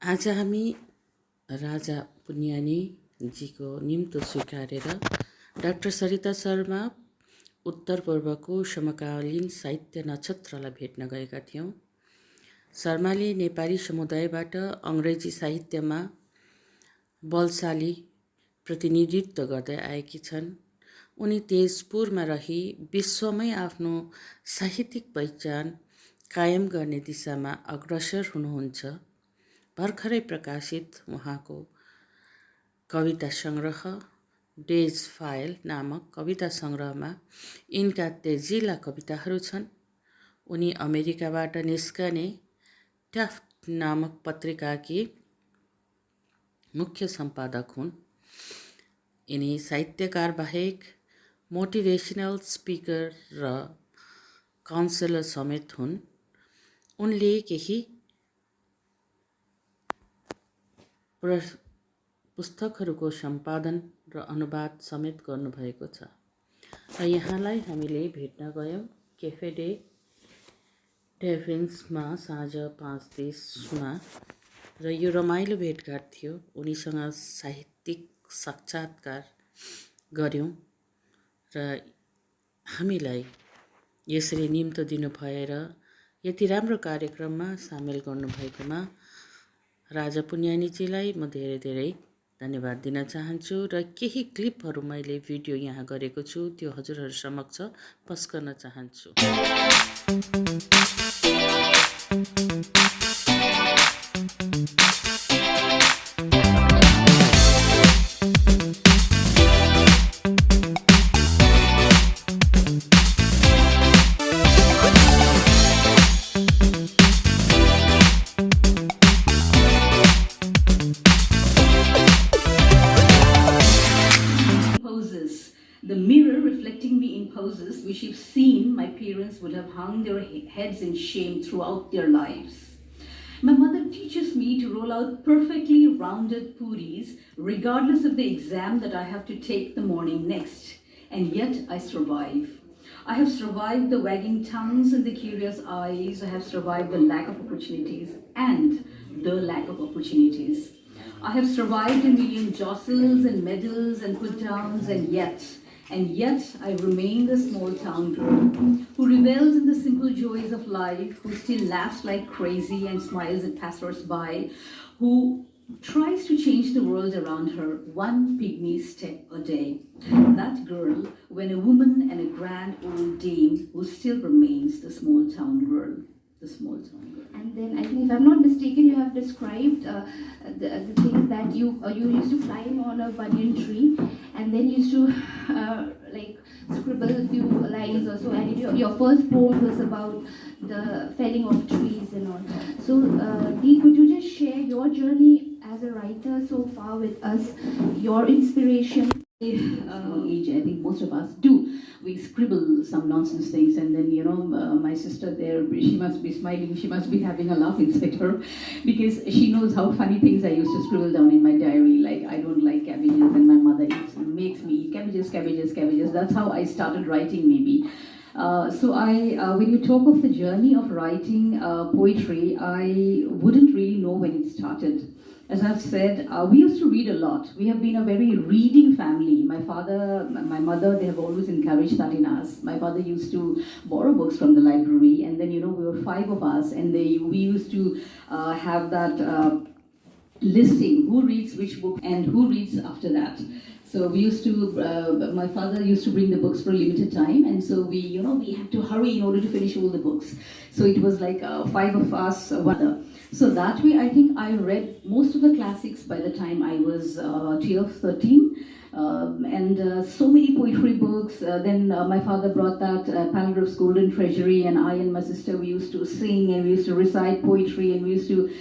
आज हामी राजा पुन्यानीजीको निम्तो स्वीकारेर डाक्टर सरिता शर्मा उत्तर पूर्वको समकालीन साहित्य नक्षत्रलाई भेट्न गएका थियौँ। शर्माले नेपाली समुदायबाट अङ्ग्रेजी साहित्यमा बलशाली प्रतिनिधित्व गर्दै आएकी छन्। उनी तेजपुरमा रही विश्वमै आफ्नो साहित्यिक पहिचान कायम गर्ने दिशामा अग्रसर हुनुहुन्छ। भर्खरै प्रकाशित उहाँको कविता सङ्ग्रह डेज फाइल नामक कविता सङ्ग्रहमा यिनका तेजिला कविताहरू छन्। उनी अमेरिकाबाट निस्कने टफ्ट नामक पत्रिकाकी मुख्य सम्पादक हुन्। यिनी साहित्यकार बाहेक मोटिभेसनल स्पिकर र काउन्सिलर समेत हुन्। उनले केही पुस्तकहरूको सम्पादन र अनुवाद समेत गर्नुभएको छ र यहाँलाई हामीले भेट्न गयौँ क्याफे डे डेभिन्समा साँझ 5:30 र यो रमाइलो भेटघाट थियो। उनीसँग साहित्यिक साक्षात्कार गऱ्यौँ र हामीलाई यसरी निम्तो दिनु भएर यति राम्रो कार्यक्रममा सामेल गर्नुभएकोमा राजा पुन्यानीजीलाई म धेरै धेरै धन्यवाद दिन चाहन्छु र केही क्लिपहरू मैले भिडियो यहाँ गरेको छु त्यो हजुरहरू समक्ष पेश गर्न चाहन्छु। The mirror reflecting me in poses which, if seen, my parents would have hung their heads in shame throughout their lives. My mother teaches me to roll out perfectly rounded puris regardless of the exam that I have to take the morning next, and yet I survive. I have survived the wagging tongues and the curious eyes. I have survived the lack of opportunities and the lack of opportunities. I have survived a million jostles and medals and put-downs, and yet I remain the small town girl who revels in the simple joys of life, who still laughs like crazy and smiles at passers-by, who tries to change the world around her one pygmy step a day. That girl, when a woman and a grand old dame who still remains the small town girl. The small town girl. And then I think, if I'm not mistaken, you have described the thing that you used to climb on a banyan tree, and then used to like scribble a few lines or so. And your first poem was about the felling of trees and all. So, Dee, could you just share your journey as a writer so far with us, your inspiration? Age, I think most of us do. We scribble some nonsense things, and then my sister there, she must be smiling, she must be having a laugh inside her, because she knows how funny things I used to scribble down in my diary, like I don't like cabbages, and my mother makes me eat cabbages. That's how I started writing, maybe. So when you talk of the journey of writing poetry, I wouldn't really know when it started. As I've said, we used to read a lot. We have been a very reading family. My father, my mother, they have always encouraged that in us. My father used to borrow books from the library, and then, we were 5 of us, and we used to have that listing, who reads which book and who reads after that. So we used to, my father used to bring the books for a limited time, and so we had to hurry in order to finish all the books. So it was like 5 of us, one. So that way, I think I read most of the classics by the time I was 12, 13. And so many poetry books. Then my father brought that Palgraf's Golden Treasury, and I and my sister, we used to sing and we used to recite poetry, and we used to,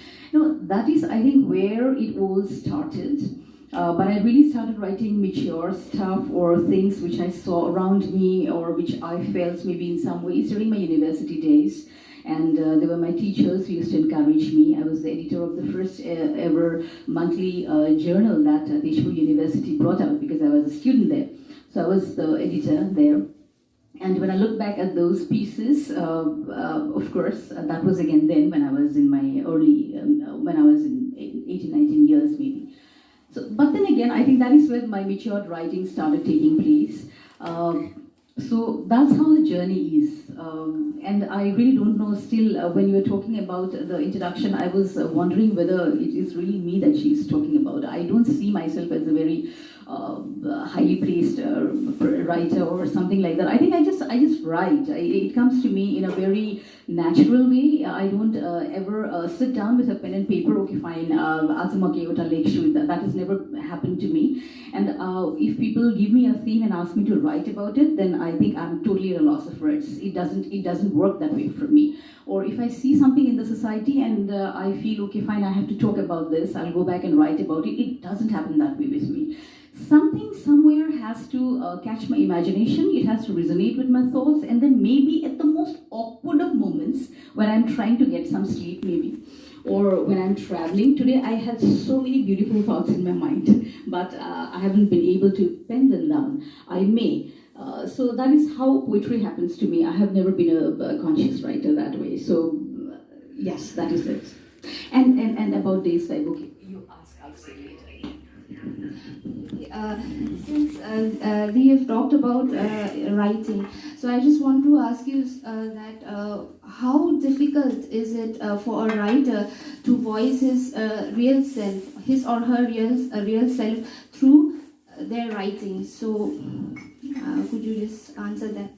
that is, I think, where it all started. But I really started writing mature stuff or things which I saw around me or which I felt maybe in some ways during my university days. And they were my teachers who used to encourage me. I was the editor of the first ever monthly journal that Deshpur University brought out, because I was a student there. So I was the editor there. And when I look back at those pieces, of course, that was again then when I was in my early, when I was in I think that is where my matured writing started taking place. So that's how the journey is. And I really don't know still, when you were talking about the introduction, I was wondering whether it is really me that she's talking about. I don't see myself as a very highly placed writer or something like that. I think I just write. It comes to me in a very natural way. I don't ever sit down with a pen and paper. Okay, fine. That has never happened to me. And if people give me a theme and ask me to write about it, then I think I'm totally at a loss of words. It doesn't work that way for me. Or if I see something in the society and I feel, okay, fine, I have to talk about this, I'll go back and write about it. It doesn't happen that way with me. Something somewhere has to catch my imagination, it has to resonate with my thoughts, and then maybe at the most awkward of moments when I'm trying to get some sleep, maybe, or when I'm traveling. Today I had so many beautiful thoughts in my mind, but I haven't been able to pen them down. I may. So that is how poetry happens to me. I have never been a conscious writer that way. So yes, that is it. And about days like, okay, you ask, I'll say later. Since we have talked about writing, so I just want to ask you that how difficult is it for a writer to voice his real self, his or her real self through their writing? So could you just answer that?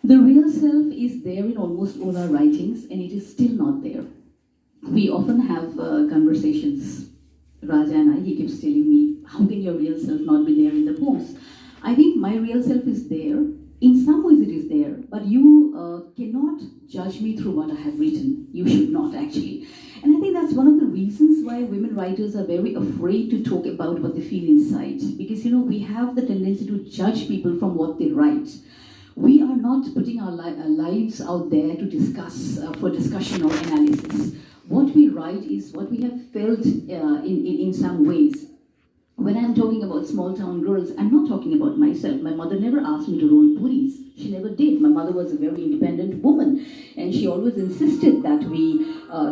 The real self is there in almost all our writings, and it is still not there. We often have conversations. Raja and I, he keeps telling me, how can your real self not be there in the poems? I think my real self is there. In some ways it is there, but you cannot judge me through what I have written. You should not, actually. And I think that's one of the reasons why women writers are very afraid to talk about what they feel inside. Because, we have the tendency to judge people from what they write. We are not putting our lives out there to discuss, for discussion or analysis. What we write is what we have felt in some ways. When I'm talking about small town girls, I'm not talking about myself. My mother never asked me to roll puris. She never did. My mother was a very independent woman, and she always insisted that we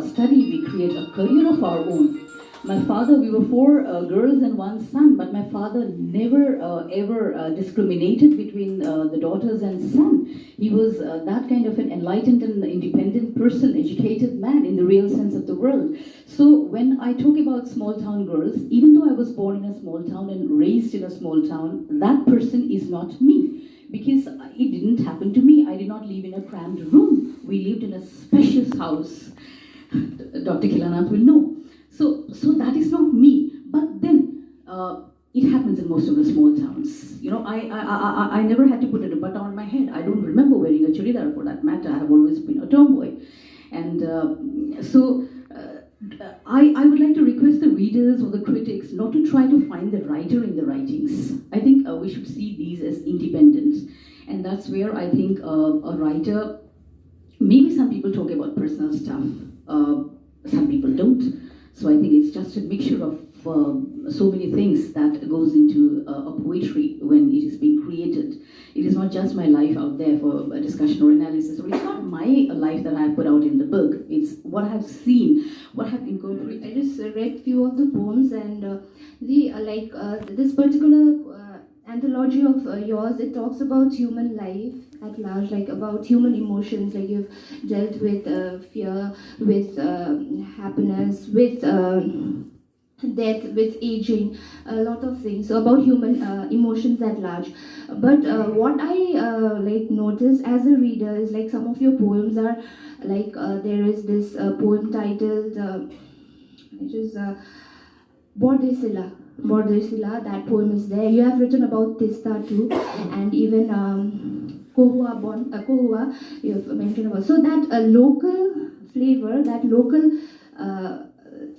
study, we create a career of our own. My father, we were 4 girls and 1 son, but my father never ever discriminated between the daughters and son. He was that kind of an enlightened and independent person, educated man in the real sense of the word. So when I talk about small town girls, even though I was born in a small town and raised in a small town, that person is not me. Because it didn't happen to me. I did not live in a crammed room. We lived in a spacious house. Dr. Kilanath will know. So that is not me. But then it happens in most of the small towns. I never had to put a dupatta on my head. I don't remember wearing a churidar for that matter. I have always been a tomboy. And I would like to request the readers or the critics not to try to find the writer in the writings. I think we should see these as independent. And that's where I think a writer, maybe some people talk about personal stuff, some people don't. So I think it's just a mixture of so many things that goes into a poetry when it is being created. It is not just my life out there for a discussion or analysis, or it's not my life that I have put out in the book. It's what I have seen, what I have incorporated. I just read few of the poems, and this particular anthology of yours, it talks about human life at large, like about human emotions, like you've dealt with fear, with happiness, with death, with aging, a lot of things. So about human emotions at large. But what I noticed as a reader is like some of your poems are like there is this poem titled which is Bordesila, that poem is there. You have written about Tista too, and even Kohua, you have mentioned about. So that local flavor, that local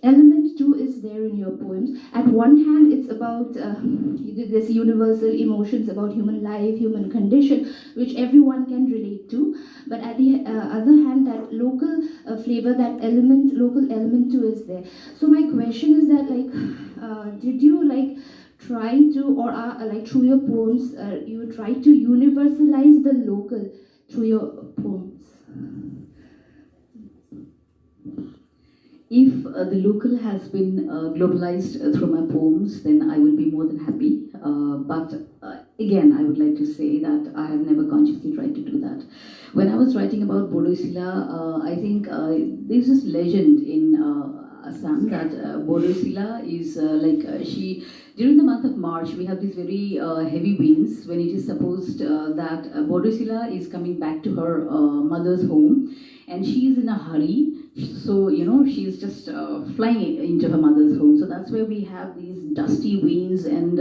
element too is there in your poems. At one hand, it's about this universal emotions about human life, human condition, which everyone can relate to. But at the other hand, that local flavor, that local element too is there. So my question is that did you try to, or through your poems, you try to universalize the local through your poems? If the local has been globalized through my poems, then I will be more than happy. But again, I would like to say that I have never consciously tried to do that. When I was writing about Bodo Sila, I think there's this legend in Assam that Bodo Sila is she. During the month of March, we have these very heavy winds when it is supposed that Bodo Sila is coming back to her mother's home, and she is in a hurry. So, she's just flying into her mother's home. So that's where we have these dusty winds. And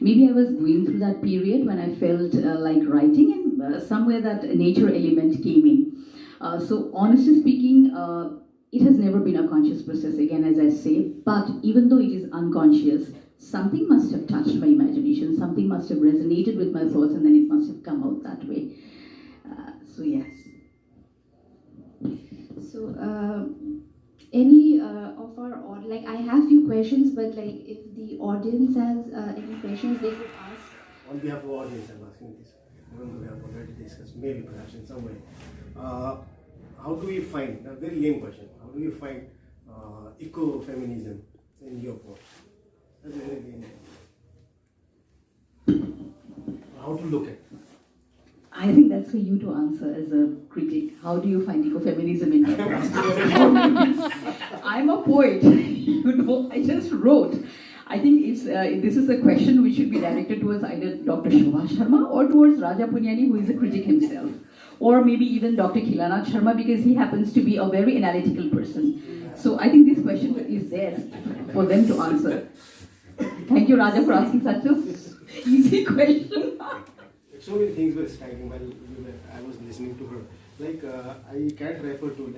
maybe I was going through that period when I felt like writing, and somewhere that nature element came in. So, honestly speaking, it has never been a conscious process, again, as I say. But even though it is unconscious, something must have touched my imagination, something must have resonated with my thoughts, and then it must have come out that way. So, yes. So, any of our like, I have few questions, but like, if the audience has any questions, they could ask. On behalf of the audience, I'm asking this, even though we have already discussed, maybe perhaps in some way. How do we find, a very lame question, how do you find eco-feminism in your poems? That's a very lame question. How to look at it? I think that's for you to answer as a critic. How do you find ecofeminism in your poems? I'm a poet, I just wrote. I think this is a question which should be directed towards either Dr. Shobha Sharma or towards Raja Punyani, who is a critic himself. Or maybe even Dr. Khilanath Sharma, because he happens to be a very analytical person. So I think this question is there for them to answer. Thank you, Raja, for asking such an easy question. So many things were striking while I was listening to her. Like, I can't refer to,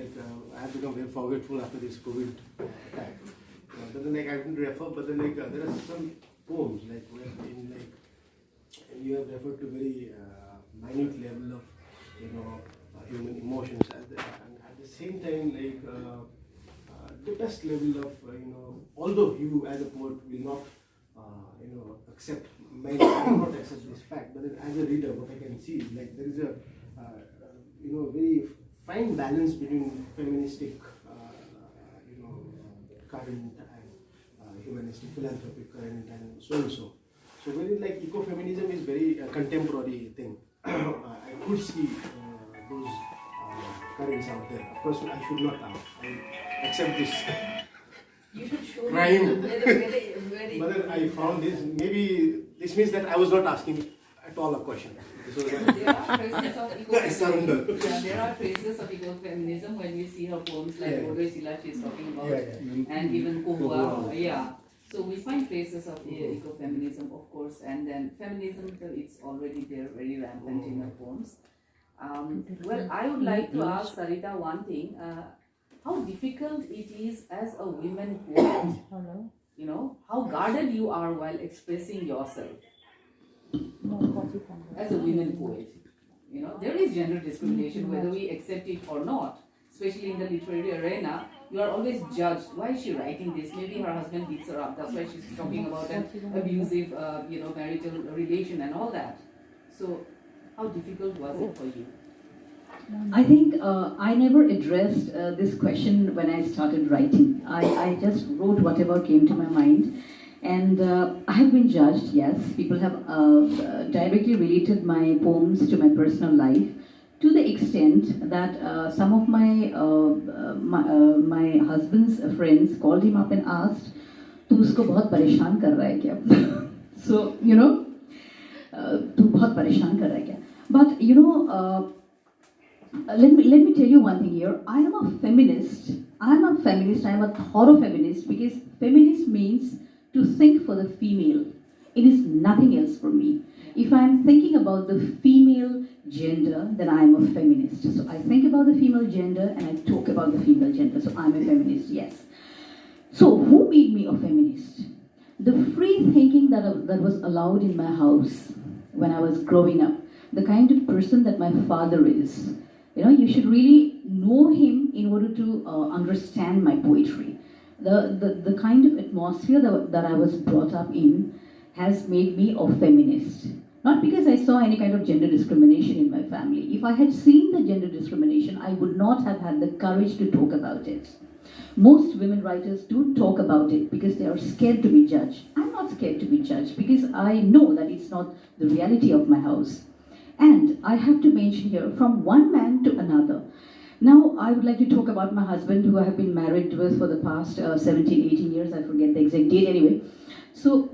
I have become very forgetful after this COVID attack. But then, I didn't refer, but then, there are some poems, where you have referred to very minute level of, human emotions. At the same time, the best level of, although you as a poet will not, may not accept this fact, but then as a reader, what I can see is there is a, very fine balance between feministic, current and humanistic, philanthropic current and so and so. So very ecofeminism is very contemporary thing. I could see those currents out there. Of course, I should not I accept this. You should show Crime. very But then I found this, maybe this means that I was not asking at all a question. So there are traces of I surrender. ecofeminism. There are traces of ecofeminism when you see her poems like Bodo Sila she's talking about, and even Kohua. Yeah. So we find traces of ecofeminism, of course, and then feminism, it's already there, very rampant in her poems. Well, I would like to ask Sarita one thing. How difficult it is as a woman poet, how guarded you are while expressing yourself as a women poet. There is gender discrimination, whether we accept it or not, especially in the literary arena. You are always judged. Why is she writing this? Maybe her husband beats her up. That's why she's talking about an abusive, marital relation and all that. So, how difficult was it for you? I think I never addressed this question when I started writing. I just wrote whatever came to my mind. And I have been judged, yes. People have directly related my poems to my personal life, to the extent that some of my husband's friends called him up and asked, "Tu usko bahut pareshan kar raha hai kya?" So, "Tu bahut pareshan kar raha hai kya?" But, let me tell you one thing here. I am a feminist. I am a thorough feminist, because feminist means to think for the female. It is nothing else for me. If I am thinking about the female gender, then I am a feminist. So I think about the female gender and I talk about the female gender. So I'm a feminist, yes. So who made me a feminist? The free thinking that was allowed in my house when I was growing up. The kind of person that my father is. You should really know him in order to understand my poetry. The kind of atmosphere that I was brought up in has made me a feminist. Not because I saw any kind of gender discrimination in my family. If I had seen the gender discrimination, I would not have had the courage to talk about it. Most women writers do talk about it because they are scared to be judged. I'm not scared to be judged because I know that it's not the reality of my house. And I have to mention here, from one man to another. Now, I would like to talk about my husband, who I have been married with for the past 17, 18 years. I forget the exact date anyway. So,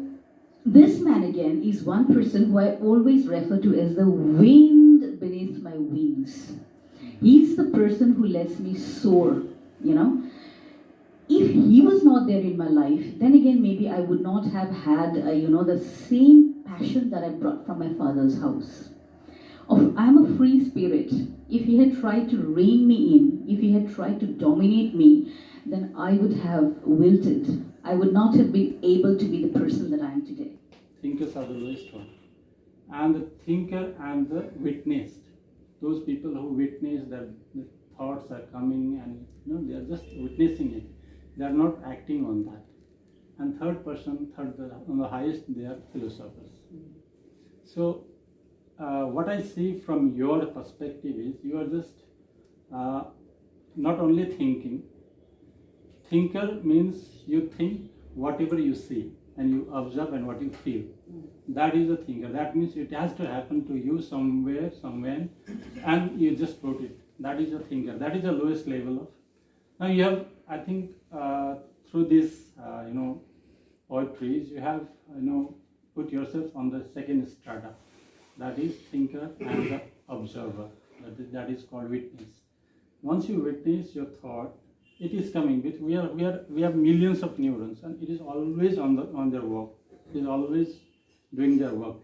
this man again is one person who I always refer to as the wind beneath my wings. He's the person who lets me soar, you know. If he was not there in my life, then again maybe I would not have had, the same passion that I brought from my father's house. I'm a free spirit. If he had tried to rein me in, if he had tried to dominate me, then I would have wilted. I would not have been able to be the person that I am today. Thinkers are the lowest one. And the thinker and the witnessed. Those people who witness that the thoughts are coming and they are just witnessing it. They are not acting on that. And third person, on the highest, they are philosophers. So, what I see from your perspective is you are just not only thinking. Thinker means you think whatever you see and you observe and what you feel. That is a thinker. That means it has to happen to you somewhere, somewhere, and you just wrote it. That is a thinker. That is the lowest level of. Now you have, I think, through this, poetries, you have, put yourself on the second strata. That is thinker and the observer. That is called witness. Once you witness your thought, it is coming. We have millions of neurons, and it is always on their work. It is always doing their work.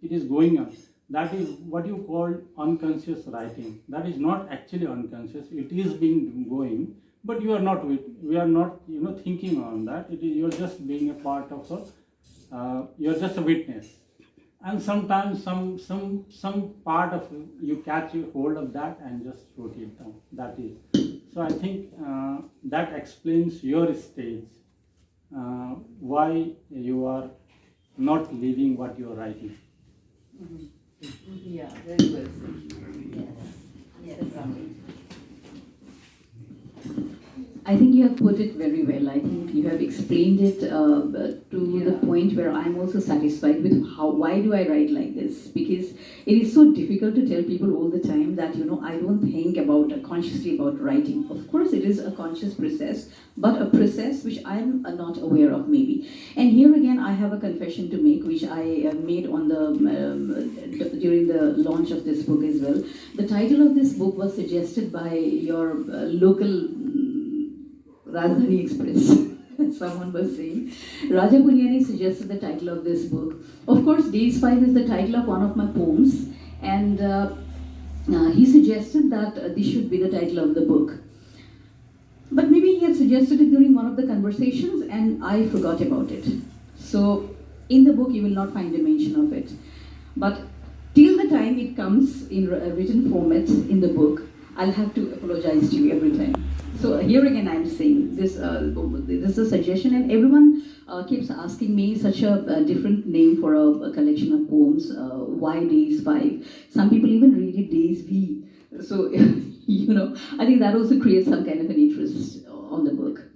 It is going on. That is what you call unconscious writing. That is not actually unconscious. It is being going, but you are not. We are not, thinking on that. You are just being a part of you are just a witness. And sometimes some part of you catch a hold of that and just wrote it down. That is. So I think that explains your stage, why you are not living what you are writing. Mm-hmm. Yeah, very well said. Yes. I think you have put it very well. I think you have explained it to the point where I'm also satisfied with why do I write like this? Because it is so difficult to tell people all the time that, I don't think consciously about writing. Of course, it is a conscious process, but a process which I'm not aware of maybe. And here again, I have a confession to make, which I made on during the launch of this book as well. The title of this book was suggested by your local Rajdhani Express, someone was saying. Raja Punyani suggested the title of this book. Of course, Days 5 is the title of one of my poems, and he suggested that this should be the title of the book. But maybe he had suggested it during one of the conversations, and I forgot about it. So, in the book, you will not find a mention of it. But till the time it comes in a written format in the book, I'll have to apologize to you every time. So here again I'm saying this is a suggestion, and everyone keeps asking me such a different name for a collection of poems. Why Days 5? Some people even read it Days V. So I think that also creates some kind of an interest on the book.